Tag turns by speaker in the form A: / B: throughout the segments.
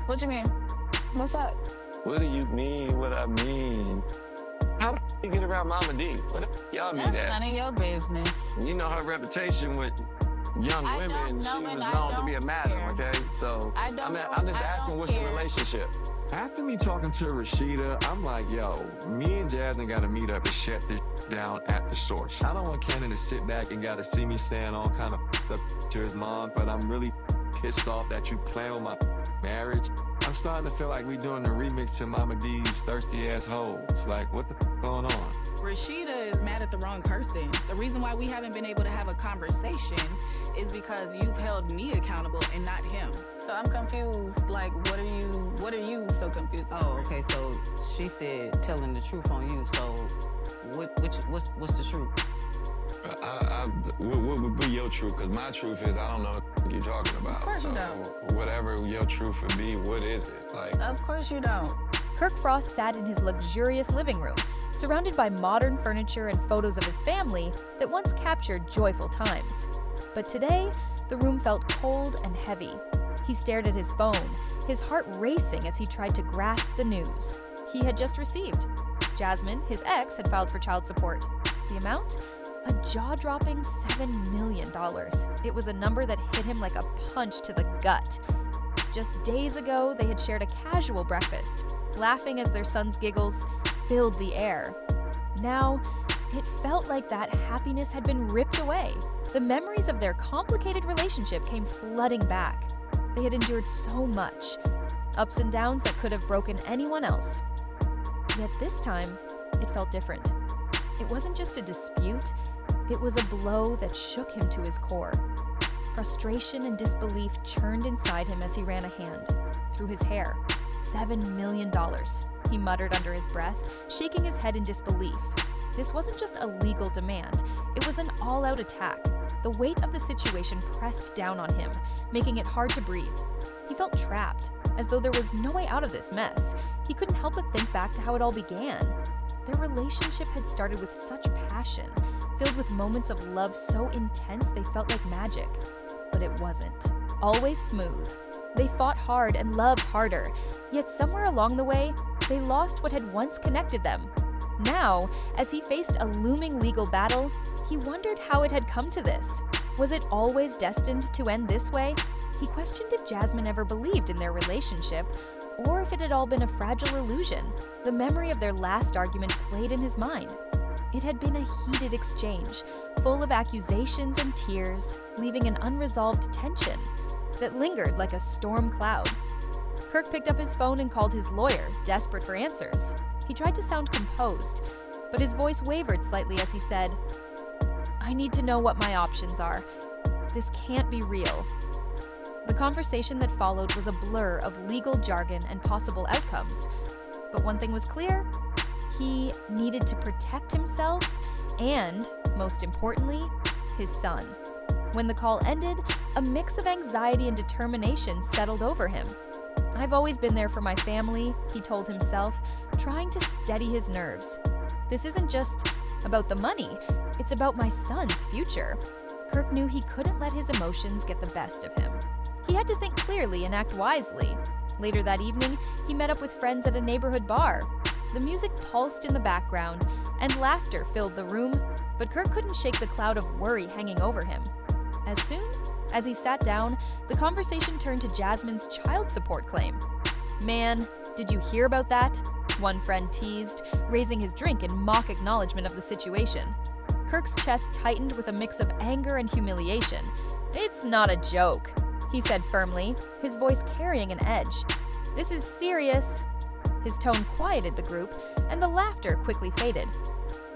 A: What you mean? What's up?
B: What do you mean what I mean? How the you get around Mama D? Y'all mean
A: That's
B: that?
A: none of your business.
B: You know her reputation with young
A: I
B: women,
A: don't
B: she
A: know,
B: was
A: and I
B: known to be a
A: don't
B: madam,
A: care.
B: okay? So
A: I don't know,
B: I'm just
A: I
B: asking
A: don't
B: what's the
A: care.
B: relationship?
C: After me talking to Rasheeda, I'm like, yo, me and Jasmine gotta meet up and shut this down at the source. I don't want Cannon to sit back and gotta see me saying all kind of stuff to his mom, but I'm really pissed off that you playing with my marriage. I'm starting to feel like we doing the remix to Mama D's thirsty ass hoes. Like, what the going on?
A: Rasheeda is mad at the wrong person. The reason why we haven't been able to have a conversation is because you've held me accountable and not him. So I'm confused. Like, what are you so confused
D: Oh,
A: over?
D: okay, so she said telling the truth on you, so what's the truth?
B: What would be your truth? Because my truth is I don't know what you're talking about.
A: Of course
B: so
A: you don't.
B: whatever your truth would be, what is it? Like,
A: Of course you don't.
E: Kirk Frost sat in his luxurious living room, surrounded by modern furniture and photos of his family that once captured joyful times. But today, the room felt cold and heavy. He stared at his phone, his heart racing as he tried to grasp the news he had just received. Jasmine, his ex, had filed for child support. The amount? A jaw-dropping $7 million. It was a number that hit him like a punch to the gut. Just days ago, they had shared a casual breakfast, laughing as their son's giggles filled the air. Now, it felt like that happiness had been ripped away. The memories of their complicated relationship came flooding back. They had endured so much, ups and downs that could have broken anyone else. Yet this time, it felt different. It wasn't just a dispute, it was a blow that shook him to his core. Frustration and disbelief churned inside him as he ran a hand through his hair. $7 million, he muttered under his breath, shaking his head in disbelief. This wasn't just a legal demand, it was an all-out attack. The weight of the situation pressed down on him, making it hard to breathe. He felt trapped, as though there was no way out of this mess. He couldn't help but think back to how it all began. Their relationship had started with such passion, filled with moments of love so intense they felt like magic. But it wasn't. Always smooth. They fought hard and loved harder, yet somewhere along the way, they lost what had once connected them. Now, as he faced a looming legal battle, he wondered how it had come to this. Was it always destined to end this way? He questioned if Jasmine ever believed in their relationship, or if it had all been a fragile illusion. The memory of their last argument played in his mind. It had been a heated exchange, full of accusations and tears, leaving an unresolved tension that lingered like a storm cloud. Kirk picked up his phone and called his lawyer, desperate for answers. He tried to sound composed, but his voice wavered slightly as he said, "I need to know what my options are. This can't be real." The conversation that followed was a blur of legal jargon and possible outcomes. But one thing was clear: he needed to protect himself and, most importantly, his son. When the call ended, a mix of anxiety and determination settled over him. "I've always been there for my family," he told himself, trying to steady his nerves. "This isn't just about the money, it's about my son's future." Kirk knew he couldn't let his emotions get the best of him. He had to think clearly and act wisely. Later that evening, he met up with friends at a neighborhood bar. The music pulsed in the background, and laughter filled the room, but Kirk couldn't shake the cloud of worry hanging over him. As soon as he sat down, the conversation turned to Jasmine's child support claim. "Man, did you hear about that?" one friend teased, raising his drink in mock acknowledgement of the situation. Kirk's chest tightened with a mix of anger and humiliation. "It's not a joke," he said firmly, his voice carrying an edge. "This is serious." His tone quieted the group, and the laughter quickly faded.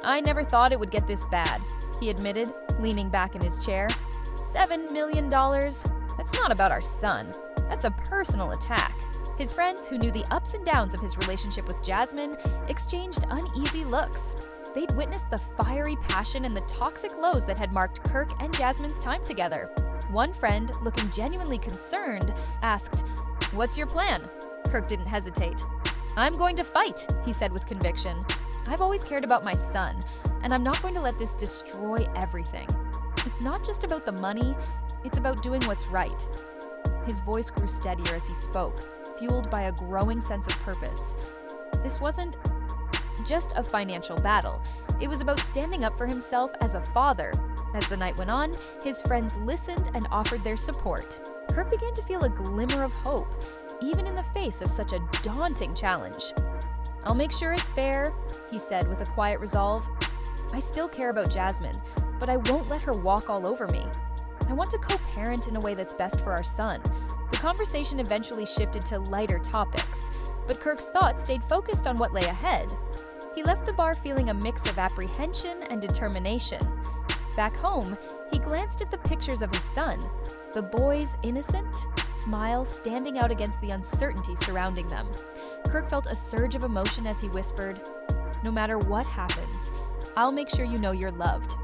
E: "I never thought it would get this bad," he admitted, leaning back in his chair. $7 million? That's not about our son. That's a personal attack. His friends, who knew the ups and downs of his relationship with Jasmine, exchanged uneasy looks. They'd witnessed the fiery passion and the toxic lows that had marked Kirk and Jasmine's time together. One friend, looking genuinely concerned, asked, "What's your plan?" Kirk didn't hesitate. "I'm going to fight," he said with conviction. "I've always cared about my son, and I'm not going to let this destroy everything. It's not just about the money, it's about doing what's right." His voice grew steadier as he spoke, fueled by a growing sense of purpose. This wasn't just a financial battle. It was about standing up for himself as a father. As the night went on, his friends listened and offered their support. Kirk began to feel a glimmer of hope, even in the face of such a daunting challenge. "I'll make sure it's fair," he said with a quiet resolve. "I still care about Jasmine, but I won't let her walk all over me. I want to co-parent in a way that's best for our son." The conversation eventually shifted to lighter topics, but Kirk's thoughts stayed focused on what lay ahead. He left the bar feeling a mix of apprehension and determination. Back home, he glanced at the pictures of his son, the boy's innocent smile standing out against the uncertainty surrounding them. Kirk felt a surge of emotion as he whispered, "No matter what happens, I'll make sure you know you're loved."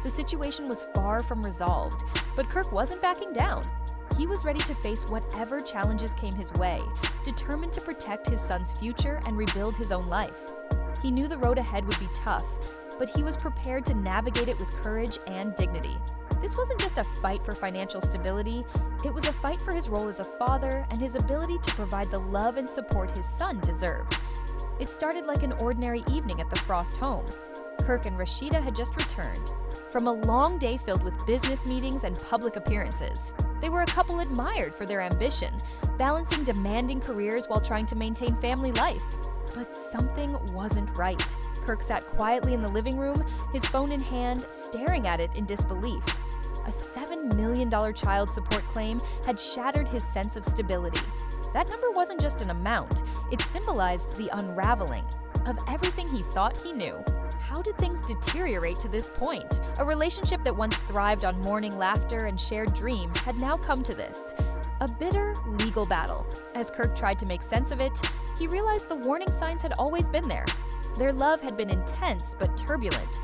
E: The situation was far from resolved, but Kirk wasn't backing down. He was ready to face whatever challenges came his way, determined to protect his son's future and rebuild his own life. He knew the road ahead would be tough, but he was prepared to navigate it with courage and dignity. This wasn't just a fight for financial stability, it was a fight for his role as a father and his ability to provide the love and support his son deserved. It started like an ordinary evening at the Frost home. Kirk and Rasheeda had just returned from a long day filled with business meetings and public appearances. They were a couple admired for their ambition, balancing demanding careers while trying to maintain family life. But something wasn't right. Kirk sat quietly in the living room, his phone in hand, staring at it in disbelief. A $7 million child support claim had shattered his sense of stability. That number wasn't just an amount, it symbolized the unraveling of everything he thought he knew. How did things deteriorate to this point? A relationship that once thrived on morning laughter and shared dreams had now come to this. A bitter legal battle. As Kirk tried to make sense of it, he realized the warning signs had always been there. Their love had been intense but turbulent,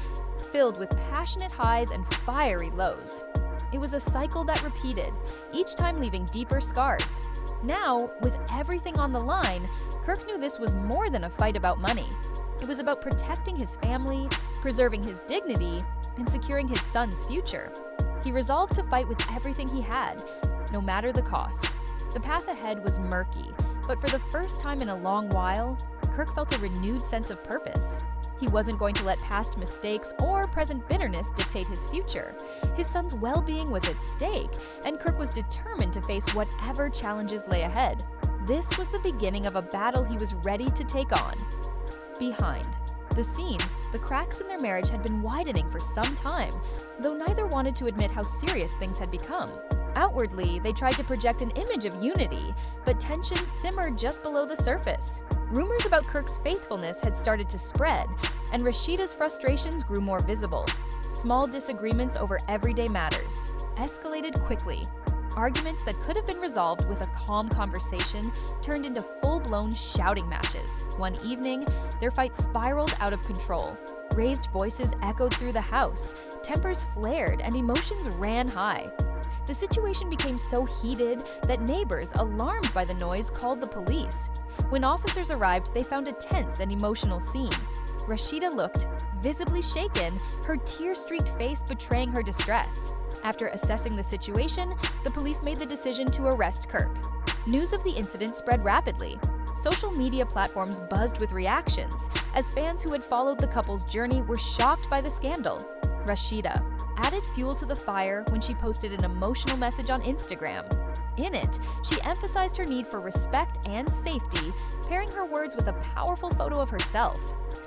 E: filled with passionate highs and fiery lows. It was a cycle that repeated, each time leaving deeper scars. Now, with everything on the line, Kirk knew this was more than a fight about money. It was about protecting his family, preserving his dignity, and securing his son's future. He resolved to fight with everything he had, no matter the cost. The path ahead was murky, but for the first time in a long while, Kirk felt a renewed sense of purpose. He wasn't going to let past mistakes or present bitterness dictate his future. His son's well-being was at stake, and Kirk was determined to face whatever challenges lay ahead. This was the beginning of a battle he was ready to take on. Behind the scenes, the cracks in their marriage had been widening for some time, though neither wanted to admit how serious things had become. Outwardly, they tried to project an image of unity, but tensions simmered just below the surface. Rumors about Kirk's faithfulness had started to spread, and Rasheeda's frustrations grew more visible. Small disagreements over everyday matters escalated quickly. Arguments that could have been resolved with a calm conversation turned into full-blown shouting matches. One evening, their fight spiraled out of control. Raised voices echoed through the house, tempers flared, and emotions ran high. The situation became so heated that neighbors, alarmed by the noise, called the police. When officers arrived, they found a tense and emotional scene. Rasheeda looked visibly shaken, her tear-streaked face betraying her distress. After assessing the situation, the police made the decision to arrest Kirk. News of the incident spread rapidly. Social media platforms buzzed with reactions, as fans who had followed the couple's journey were shocked by the scandal. Rasheeda added fuel to the fire when she posted an emotional message on Instagram. In it, she emphasized her need for respect and safety, pairing her words with a powerful photo of herself.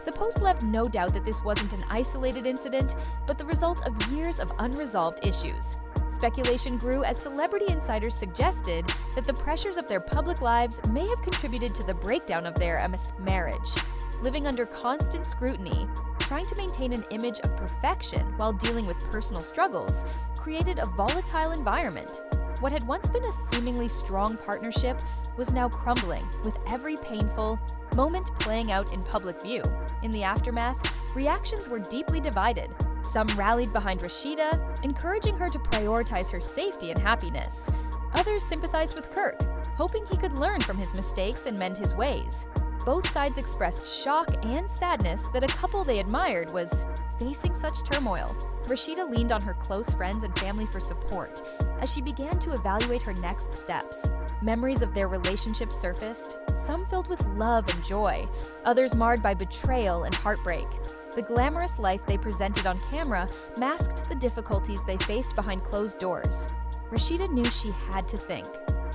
E: The post left no doubt that this wasn't an isolated incident, but the result of years of unresolved issues. Speculation grew as celebrity insiders suggested that the pressures of their public lives may have contributed to the breakdown of their marriage. Living under constant scrutiny, trying to maintain an image of perfection while dealing with personal struggles created a volatile environment. What had once been a seemingly strong partnership was now crumbling, with every painful moment playing out in public view. In the aftermath, reactions were deeply divided. Some rallied behind Rasheeda, encouraging her to prioritize her safety and happiness. Others sympathized with Kirk, hoping he could learn from his mistakes and mend his ways. Both sides expressed shock and sadness that a couple they admired was Facing such turmoil, Rasheeda leaned on her close friends and family for support as she began to evaluate her next steps. Memories of their relationship surfaced, some filled with love and joy, others marred by betrayal and heartbreak. The glamorous life they presented on camera masked the difficulties they faced behind closed doors. Rasheeda knew she had to think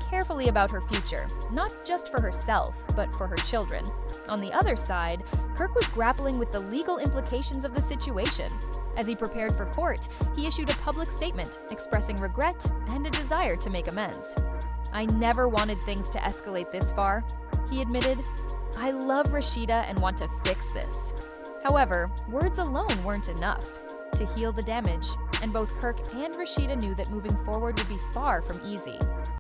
E: carefully about her future, not just for herself, but for her children. On the other side, Kirk was grappling with the legal implications of the situation. As he prepared for court, he issued a public statement expressing regret and a desire to make amends. "I never wanted things to escalate this far," he admitted. "I love Rasheeda and want to fix this." However, words alone weren't enough to heal the damage, and both Kirk and Rasheeda knew that moving forward would be far from easy.